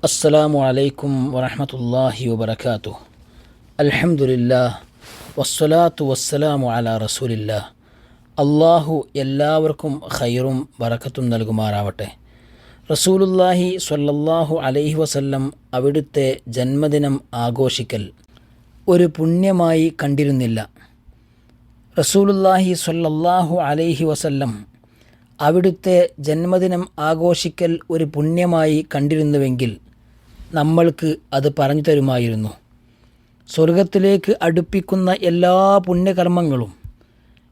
അസ്സലാമു അലൈക്കും വറഹ്മത്തുള്ളാഹി വബറകാതുഹു. അൽഹംദുലില്ലാഹ് വസ്സലാത്തു വസ്സലാമു അലാ റസൂലില്ലാഹ്. അള്ളാഹു എല്ലാവർക്കും ഖൈറും ബറക്കത്തും നൽകുമാറാവട്ടെ. റസൂലുള്ളാഹി സ്വല്ലല്ലാഹു അലൈഹി വസല്ലം അവിടുത്തെ ജന്മദിനം ആഘോഷിക്കൽ ഒരു പുണ്യമായി കണ്ടിരുന്നില്ല. റസൂലുള്ളാഹി സ്വല്ലല്ലാഹു അലൈഹി വസല്ലം അവിടുത്തെ ജന്മദിനം ആഘോഷിക്കൽ ഒരു പുണ്യമായി കണ്ടിരുന്നുവെങ്കിൽ നമ്മൾക്ക് അത് പറഞ്ഞു തരുമായിരുന്നു. സ്വർഗത്തിലേക്ക് അടുപ്പിക്കുന്ന എല്ലാ പുണ്യകർമ്മങ്ങളും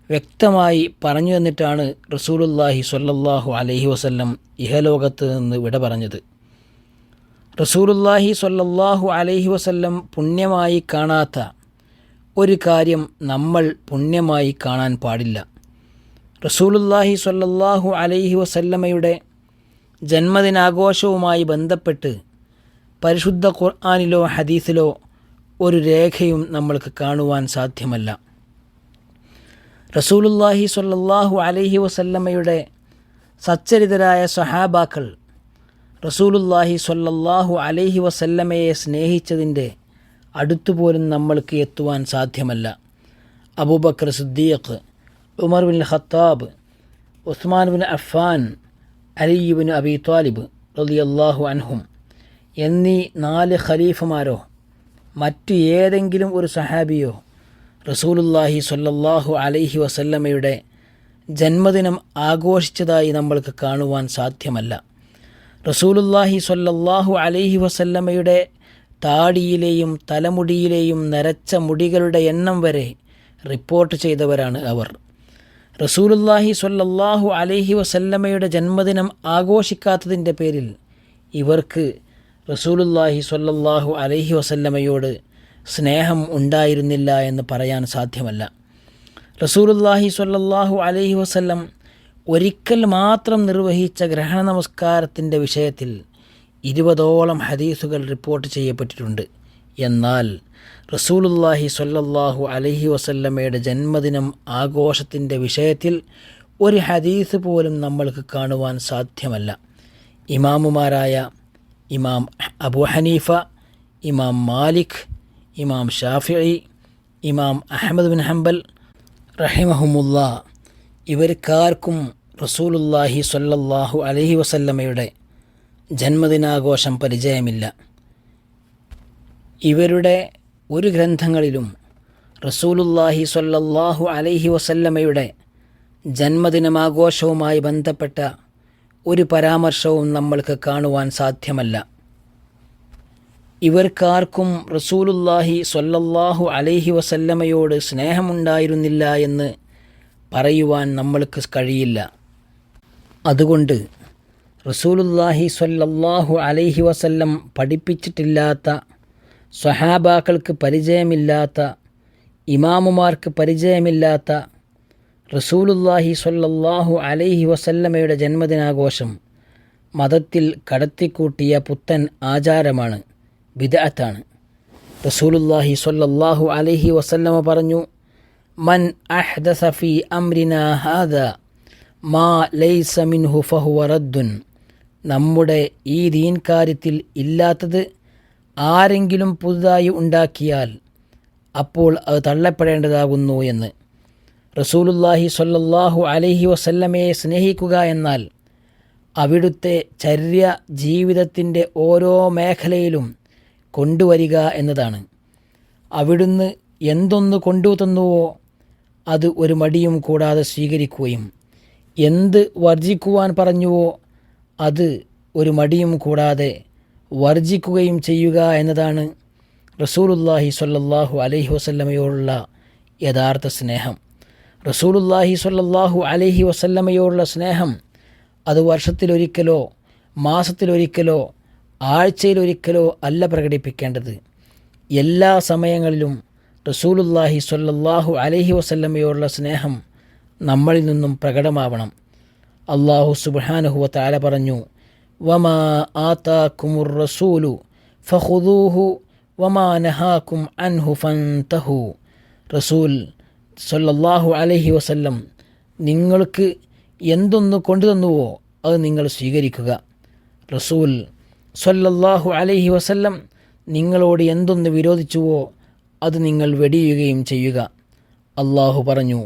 വ്യക്തമായി പറഞ്ഞു തന്നിട്ടാണ് റസൂലുള്ളാഹി സ്വല്ലല്ലാഹു അലൈഹി വസല്ലം ഇഹലോകത്ത് നിന്ന് വിട പറഞ്ഞത്. റസൂലുള്ളാഹി സ്വല്ലല്ലാഹു അലൈഹി വസല്ലം പുണ്യമായി കാണാത്ത ഒരു കാര്യം നമ്മൾ പുണ്യമായി കാണാൻ പാടില്ല. റസൂലുള്ളാഹി സ്വല്ലല്ലാഹു അലൈഹി വസല്ലമയുടെ ജന്മദിനാഘോഷവുമായി ബന്ധപ്പെട്ട് പരിശുദ്ധ ഖുർആനിലോ ഹദീസിലോ ഒരു രേഖയും നമ്മൾക്ക് കാണുവാൻ സാധ്യമല്ല. റസൂലുള്ളാഹി സ്വല്ലല്ലാഹു അലൈഹി വസല്ലമയുടെ സച്ചരിതരായ സ്വഹാബാക്കൾ റസൂലുള്ളാഹി സ്വല്ലല്ലാഹു അലൈഹി വസല്ലമയെ സ്നേഹിച്ചതിൻ്റെ അടുത്തുപോലും നമ്മൾക്ക് എത്തുവാൻ സാധ്യമല്ല. Abu Bakr Siddiq, Umar bin Khattab, Usman bin Affan, Ali bin Abi Talib റളിയല്ലാഹു അൻഹും എന്നീ 4 ഖലീഫമാരോ മറ്റു ഏതെങ്കിലും ഒരു സഹാബിയോ റസൂലുള്ളാഹി സ്വല്ലല്ലാഹു അലൈഹി വസല്ലമയുടെ ജന്മദിനം ആഘോഷിച്ചതായി നമ്മൾക്ക് കാണുവാൻ സാധ്യമല്ല. റസൂലുള്ളാഹി സ്വല്ലല്ലാഹു അലൈഹി വസല്ലമയുടെ താടിയിലെയും തലമുടിയിലെയും നരച്ച മുടികളുടെ എണ്ണം വരെ റിപ്പോർട്ട് ചെയ്തവരാണ് അവർ. റസൂലുള്ളാഹി സ്വല്ലല്ലാഹു അലൈഹി വസല്ലമയുടെ ജന്മദിനം ആഘോഷിക്കാത്തതിൻ്റെ പേരിൽ ഇവർക്ക് റസൂലുള്ളാഹി സ്വല്ലല്ലാഹു അലൈഹി വസല്ലമയോട് സ്നേഹം ഉണ്ടായിരുന്നില്ല എന്ന് പറയാൻ സാധ്യമല്ല. റസൂലുള്ളാഹി സ്വല്ലല്ലാഹു അലൈഹി വസല്ലം ഒരിക്കൽ മാത്രം നിർവഹിച്ച ഗ്രഹണ നമസ്കാരത്തിൻ്റെ വിഷയത്തിൽ 20ഓളം ഹദീസുകൾ റിപ്പോർട്ട് ചെയ്യപ്പെട്ടിട്ടുണ്ട്. എന്നാൽ റസൂലുള്ളാഹി സ്വല്ലല്ലാഹു അലൈഹി വസല്ലമയുടെ ജന്മദിനം ആഘോഷത്തിൻ്റെ വിഷയത്തിൽ ഒരു ഹദീസ് പോലും നമ്മൾക്ക് കാണുവാൻ സാധ്യമല്ല. ഇമാമുമാരായ ഇമാം അബൂ ഹനീഫ, ഇമാം മാലിക്, ഇമാം ഷാഫിഈ, ഇമാം അഹ്മദ് ബിൻ ഹംബൽ റഹിമഹുമുല്ലാ ഇവർക്കാർക്കും റസൂലുള്ളാഹി സ്വല്ലല്ലാഹു അലൈഹി വസല്ലമയുടെ ജന്മദിനാഘോഷം പരിചയമില്ല. ഇവരുടെ ഒരു ഗ്രന്ഥങ്ങളിലും റസൂലുള്ളാഹി സ്വല്ലല്ലാഹു അലൈഹി വസല്ലമയുടെ ജന്മദിനമാഘോഷവുമായി ബന്ധപ്പെട്ട ഒരു പരാമർശവും നമ്മൾക്ക് കാണുവാൻ സാധ്യമല്ല. ഇവർക്കാർക്കും റസൂലുള്ളാഹി സ്വല്ലല്ലാഹു അലൈഹി വസല്ലമയോട് സ്നേഹമുണ്ടായിരുന്നില്ല എന്ന് പറയുവാൻ നമ്മൾക്ക് കഴിയില്ല. അതുകൊണ്ട് റസൂലുള്ളാഹി സ്വല്ലല്ലാഹു അലൈഹി വസല്ലം പഠിപ്പിച്ചിട്ടില്ലാത്ത, സ്വഹാബാക്കൾക്ക് പരിചയമില്ലാത്ത, ഇമാമുമാർക്ക് പരിചയമില്ലാത്ത റസൂലുള്ളാഹി സ്വല്ലല്ലാഹു അലൈഹി വസല്ലമയുടെ ജന്മദിനാഘോഷം മതത്തിൽ കടത്തിക്കൂട്ടിയ പുത്തൻ ആചാരമാണ്, ബിദ്അത്താണ്. റസൂലുള്ളാഹി സ്വല്ലല്ലാഹു അലൈഹി വസല്ലമ പറഞ്ഞു, മൻ അഹ്ദസ ഫീ അംരിനാ ഹാദാ മാ ലൈസ മിൻഹു ഫഹുവ റദ്ദുൻ. നമ്മുടെ ഈ ദീൻ കാര്യത്തിൽ ഇല്ലാത്തത് ആരെങ്കിലും പുതുതായി ഉണ്ടാക്കിയാൽ അപ്പോൾ അത് തള്ളപ്പെടേണ്ടതാകുന്നു എന്ന്. റസൂലുള്ളാഹി സ്വല്ലല്ലാഹു അലൈഹി വസല്ലമയെ സ്നേഹിക്കുക എന്നാൽ അവിടുത്തെ ചര്യ ജീവിതത്തിൻ്റെ ഓരോ മേഖലയിലും കൊണ്ടുവരിക എന്നതാണ്. അവിടുന്ന് എന്തൊന്ന് കൊണ്ടുതന്നുവോ അത് ഒരു മടിയും കൂടാതെ സ്വീകരിക്കുകയും എന്ത് വർജിക്കുവാൻ പറഞ്ഞുവോ അത് ഒരു മടിയും കൂടാതെ വർജിക്കുകയും ചെയ്യുക എന്നതാണ് റസൂലുള്ളാഹി സ്വല്ലല്ലാഹു അലൈഹി വസല്ലമയോടുള്ള യഥാർത്ഥ സ്നേഹം. റസൂലുള്ളാഹി സ്വല്ലല്ലാഹു അലൈഹി വസല്ലമയോടുള്ള സ്നേഹം അത് വർഷത്തിലൊരിക്കലോ മാസത്തിലൊരിക്കലോ ആഴ്ചയിലൊരിക്കലോ അല്ല പ്രകടിപ്പിക്കേണ്ടത്. എല്ലാ സമയങ്ങളിലും റസൂലുള്ളാഹി സ്വല്ലല്ലാഹു അലൈഹി വസല്ലമയോടുള്ള സ്നേഹം നമ്മളിൽ നിന്നും പ്രകടമാവണം. അല്ലാഹു സുബ്ഹാനഹു വ തആല പറഞ്ഞു, വമാ ആതാകുമുർ റസൂലു ഫഖുദൂഹു വമാ നഹാകും അൻഹു ഫൻതഹു. റസൂൽ സ്വല്ലല്ലാഹു അലൈഹി വസല്ലം നിങ്ങൾക്ക് എന്തൊന്ന് കൊണ്ടുതന്നുവോ അത് നിങ്ങൾ സ്വീകരിക്കുക. റസൂൽ സ്വല്ലല്ലാഹു അലൈഹി വസല്ലം നിങ്ങളോട് എന്തൊന്ന് വിരോധിച്ചുവോ അത് നിങ്ങൾ വെടിയുകയും ചെയ്യുക. അള്ളാഹു പറഞ്ഞു,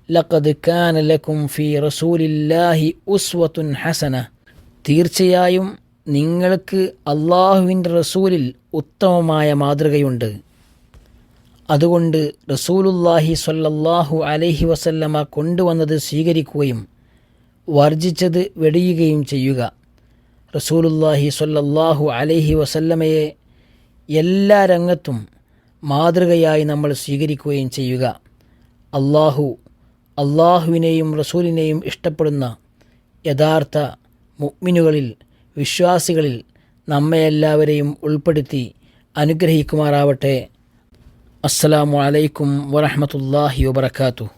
ലഖദ് കാന ലക്കും ഫീ റസൂലില്ലാഹി ഉസ്വത്തുൻ ഹസന. തീർച്ചയായും നിങ്ങൾക്ക് അള്ളാഹുവിൻ്റെ റസൂലിൽ ഉത്തമമായ മാതൃകയുണ്ട്. അതുകൊണ്ട് റസൂലുള്ളാഹി സ്വല്ലല്ലാഹു അലൈഹി വസല്ലമ കൊണ്ടുവന്നത് സ്വീകരിക്കുകയും വർജിച്ചത് വെടിയുകയും ചെയ്യുക. റസൂലുള്ളാഹി സ്വല്ലല്ലാഹു അലൈഹി വസല്ലമയെ എല്ലാ രംഗത്തും മാതൃകയായി നമ്മൾ സ്വീകരിക്കുകയും ചെയ്യുക. അള്ളാഹുവിനെയും റസൂലിനെയും ഇഷ്ടപ്പെടുന്ന യഥാർത്ഥ മുഅ്മിനുകളിൽ, വിശ്വാസികളിൽ നമ്മയെല്ലാവരെയും ഉൾപ്പെടുത്തി അനുഗ്രഹിക്കുമാറാവട്ടെ. അസ്സലാമു അലൈക്കും വറഹ്മത്തുള്ളാഹി വബറകാതുഹു.